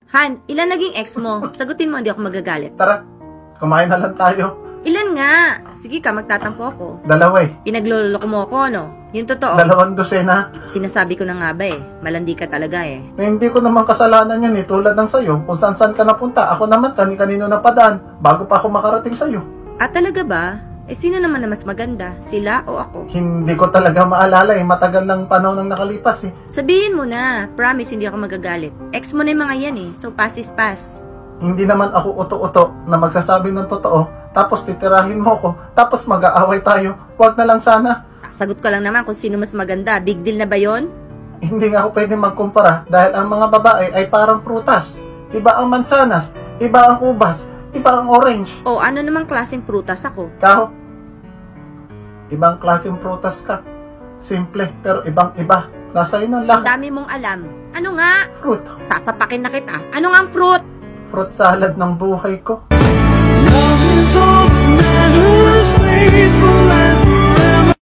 Han, ilan naging ex mo? Sagutin mo, hindi ako magagalit. Tara, kumain na lang tayo. Ilan nga? Sige ka, magtatampo ako. 2 eh. Pinagloloko mo ako, no? Yung totoo. 2 dosena. Sinasabi ko na nga ba eh. Malandi ka talaga eh. Hindi ko naman kasalanan yun eh. Tulad ng sayo, kung saan ka napunta. Ako naman, kani-kanino na padaan. Bago pa ako makarating sayo. Ah, talaga ba? Eh, sino naman na mas maganda? Sila o ako? Hindi ko talaga maalala eh. Matagal ng panahon nang nakalipas eh. Sabihin mo na. Promise, hindi ako magagalit. Ex mo na yung mga yan eh. So, pass is pass. Hindi naman ako uto-uto na magsasabi ng totoo. Tapos titirahin mo ko. Tapos mag-aaway tayo. Huwag na lang sana. Sagot ko lang naman kung sino mas maganda. Big deal na ba yon? Hindi nga ako pwede magkumpara dahil ang mga babae ay parang prutas. Iba ang mansanas, iba ang ubas, iba ang orange. O, ano namang klaseng prutas ako? Ikaw, ibang klaseng prutas ka. Simple, pero ibang-iba. Nasa iyo na Ang lang. dami mong alam. Ano nga? Fruit. Sasapakin na kita. Ano nga ang fruit? Fruit salad ng buhay ko. Love is all